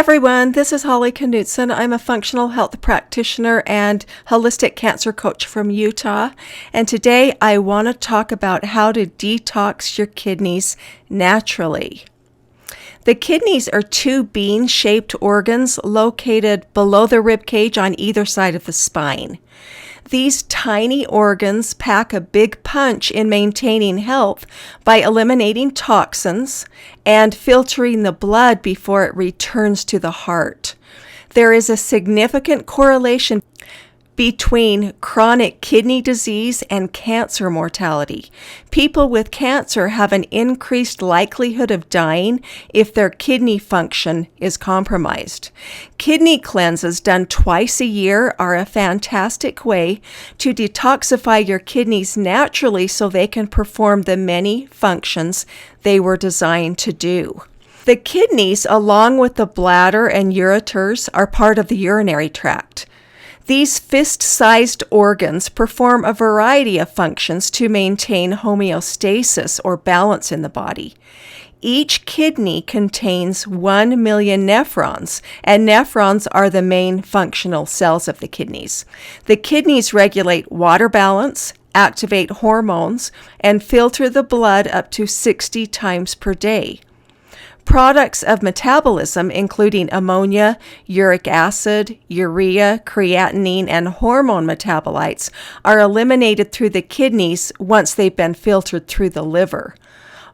everyone, this is Holly Knudson. I'm a functional health practitioner and holistic cancer coach from Utah. And today I want to talk about how to detox your kidneys naturally. The kidneys are two bean-shaped organs located below the rib cage on either side of the spine. These tiny organs pack a big punch in maintaining health by eliminating toxins and filtering the blood before it returns to the heart. There is a significant correlation between chronic kidney disease and cancer mortality. People with cancer have an increased likelihood of dying if their kidney function is compromised. Kidney cleanses done twice a year are a fantastic way to detoxify your kidneys naturally so they can perform the many functions they were designed to do. The kidneys, along with the bladder and ureters, are part of the urinary tract. These fist-sized organs perform a variety of functions to maintain homeostasis or balance in the body. Each kidney contains 1 million nephrons, and nephrons are the main functional cells of the kidneys. The kidneys regulate water balance, activate hormones, and filter the blood up to 60 times per day. Products of metabolism, including ammonia, uric acid, urea, creatinine, and hormone metabolites, are eliminated through the kidneys once they've been filtered through the liver.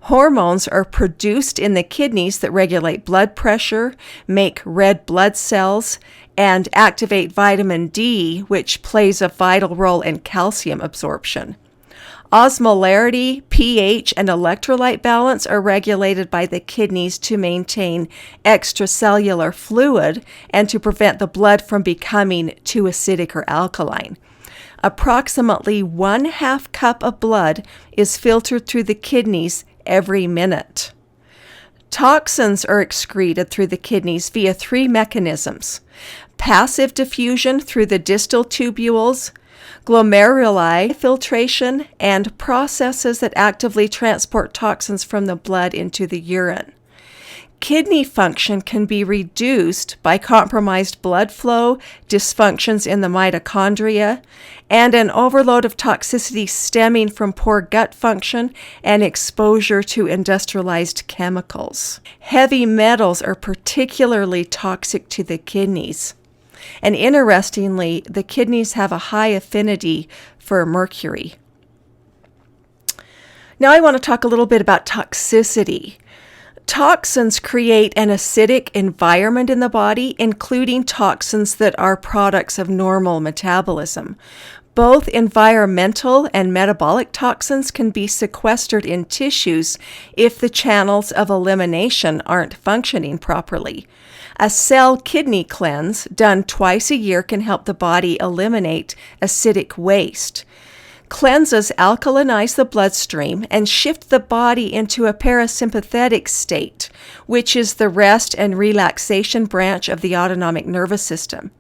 Hormones are produced in the kidneys that regulate blood pressure, make red blood cells, and activate vitamin D, which plays a vital role in calcium absorption. Osmolarity, pH, and electrolyte balance are regulated by the kidneys to maintain extracellular fluid and to prevent the blood from becoming too acidic or alkaline. Approximately 1/2 cup of blood is filtered through the kidneys every minute. Toxins are excreted through the kidneys via 3 mechanisms: passive diffusion through the distal tubules, glomeruli filtration, and processes that actively transport toxins from the blood into the urine. Kidney function can be reduced by compromised blood flow, dysfunctions in the mitochondria, and an overload of toxicity stemming from poor gut function and exposure to industrialized chemicals. Heavy metals are particularly toxic to the kidneys. And interestingly, the kidneys have a high affinity for mercury. Now I want to talk a little bit about toxicity. Toxins create an acidic environment in the body, including toxins that are products of normal metabolism. Both environmental and metabolic toxins can be sequestered in tissues if the channels of elimination aren't functioning properly. A cell kidney cleanse done twice a year can help the body eliminate acidic waste. Cleanses alkalinize the bloodstream and shift the body into a parasympathetic state, which is the rest and relaxation branch of the autonomic nervous system.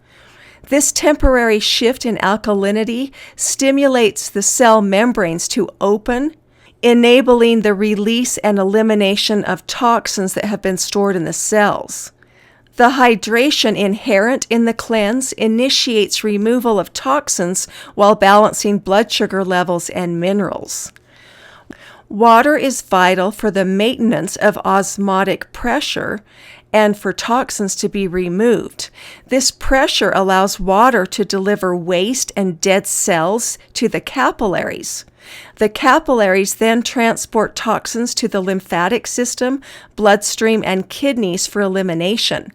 This temporary shift in alkalinity stimulates the cell membranes to open, enabling the release and elimination of toxins that have been stored in the cells. The hydration inherent in the cleanse initiates removal of toxins while balancing blood sugar levels and minerals. Water is vital for the maintenance of osmotic pressure and for toxins to be removed. This pressure allows water to deliver waste and dead cells to the capillaries. The capillaries then transport toxins to the lymphatic system, bloodstream, and kidneys for elimination.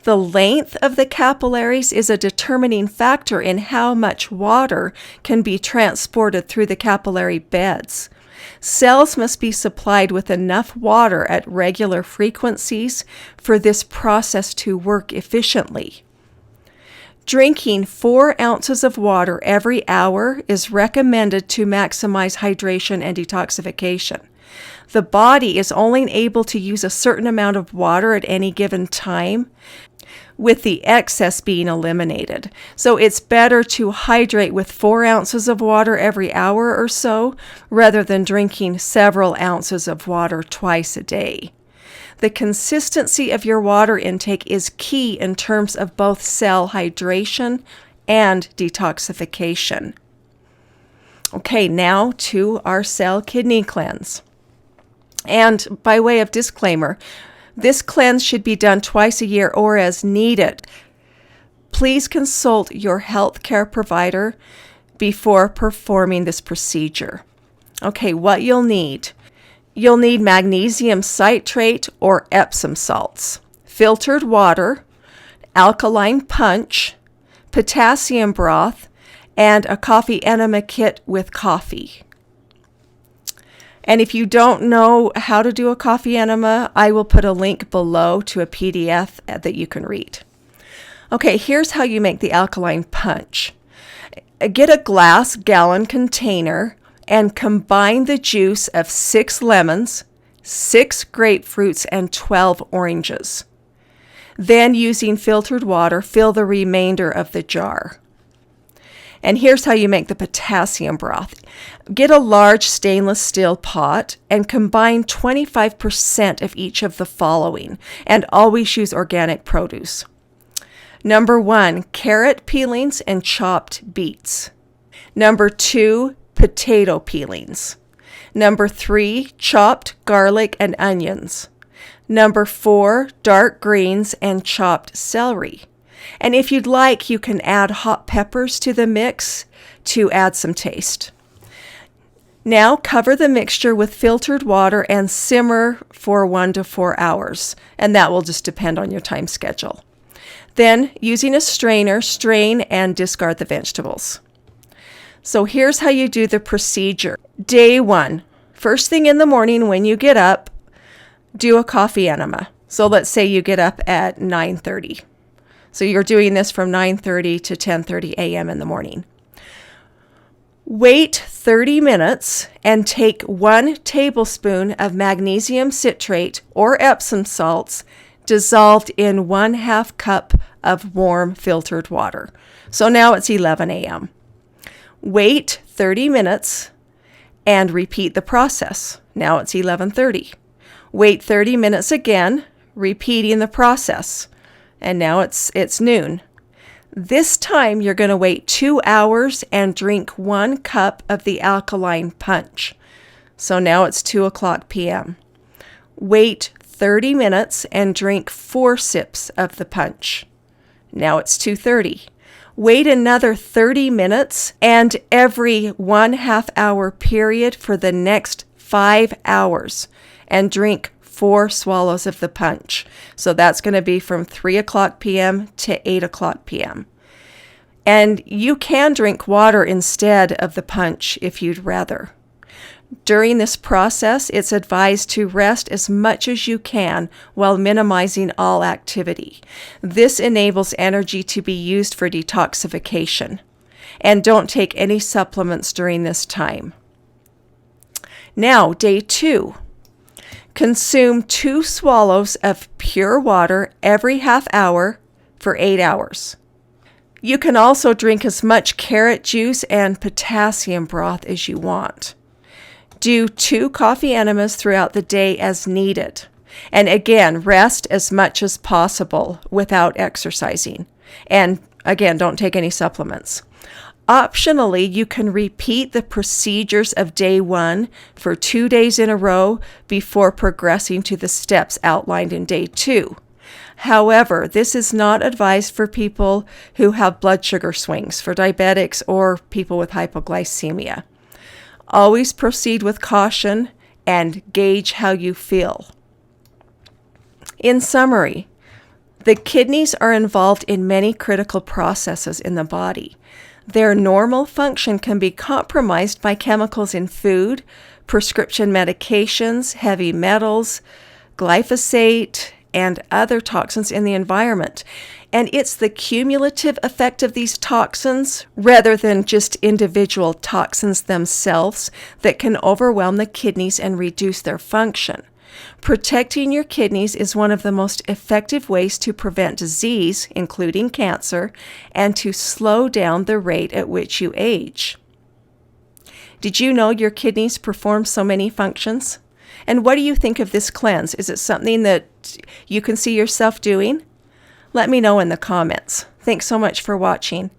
The length of the capillaries is a determining factor in how much water can be transported through the capillary beds. Cells must be supplied with enough water at regular frequencies for this process to work efficiently. Drinking 4 ounces of water every hour is recommended to maximize hydration and detoxification. The body is only able to use a certain amount of water at any given time, with the excess being eliminated. So it's better to hydrate with 4 ounces of water every hour or so, rather than drinking several ounces of water twice a day. The consistency of your water intake is key in terms of both cell hydration and detoxification. Okay, now to our cell kidney cleanse. And by way of disclaimer, this cleanse should be done twice a year or as needed. Please consult your healthcare provider before performing this procedure. Okay, what you'll need. You'll need magnesium citrate or Epsom salts, filtered water, alkaline punch, potassium broth, and a coffee enema kit with coffee. And if you don't know how to do a coffee enema, I will put a link below to a PDF that you can read. Okay, here's how you make the alkaline punch. Get a glass gallon container and combine the juice of 6 lemons, 6 grapefruits, and 12 oranges. Then, using filtered water, fill the remainder of the jar. And here's how you make the potassium broth. Get a large stainless steel pot and combine 25% of each of the following, and always use organic produce. Number 1, carrot peelings and chopped beets. Number 2, potato peelings. Number 3, chopped garlic and onions. Number 4, dark greens and chopped celery. And if you'd like, you can add hot peppers to the mix to add some taste. Now cover the mixture with filtered water and simmer for 1 to 4 hours, and that will just depend on your time schedule. Then, using a strainer, strain and discard the vegetables. So here's how you do the procedure. Day 1, first thing in the morning when you get up, do a coffee enema. So let's say you get up at 9:30. So you're doing this from 9:30 to 10:30 a.m. in the morning. Wait 30 minutes and take 1 tablespoon of magnesium citrate or Epsom salts dissolved in 1/2 cup of warm filtered water. So now it's 11 a.m. Wait 30 minutes and repeat the process. Now it's 11:30. Wait 30 minutes again, repeating the process. And now it's noon. This time you're going to wait 2 hours and drink 1 cup of the alkaline punch. So now it's 2:00 p.m. Wait 30 minutes and drink 4 sips of the punch. Now it's 2:30. Wait another 30 minutes and every 1/2 hour period for the next 5 hours and drink 4 swallows of the punch. So that's going to be from 3:00 p.m. to 8:00 p.m. And you can drink water instead of the punch if you'd rather. During this process, it's advised to rest as much as you can while minimizing all activity. This enables energy to be used for detoxification. And don't take any supplements during this time. Now, day 2. Consume 2 swallows of pure water every half hour for 8 hours. You can also drink as much carrot juice and potassium broth as you want. Do 2 coffee enemas throughout the day as needed. And again, rest as much as possible without exercising. And again, don't take any supplements. Optionally, you can repeat the procedures of day 1 for 2 days in a row before progressing to the steps outlined in day 2. However, this is not advised for people who have blood sugar swings, for diabetics or people with hypoglycemia. Always proceed with caution and gauge how you feel. In summary, the kidneys are involved in many critical processes in the body. Their normal function can be compromised by chemicals in food, prescription medications, heavy metals, glyphosate, and other toxins in the environment. And it's the cumulative effect of these toxins, rather than just individual toxins themselves, that can overwhelm the kidneys and reduce their function. Protecting your kidneys is one of the most effective ways to prevent disease, including cancer, and to slow down the rate at which you age. Did you know your kidneys perform so many functions? And what do you think of this cleanse? Is it something that you can see yourself doing? Let me know in the comments. Thanks so much for watching.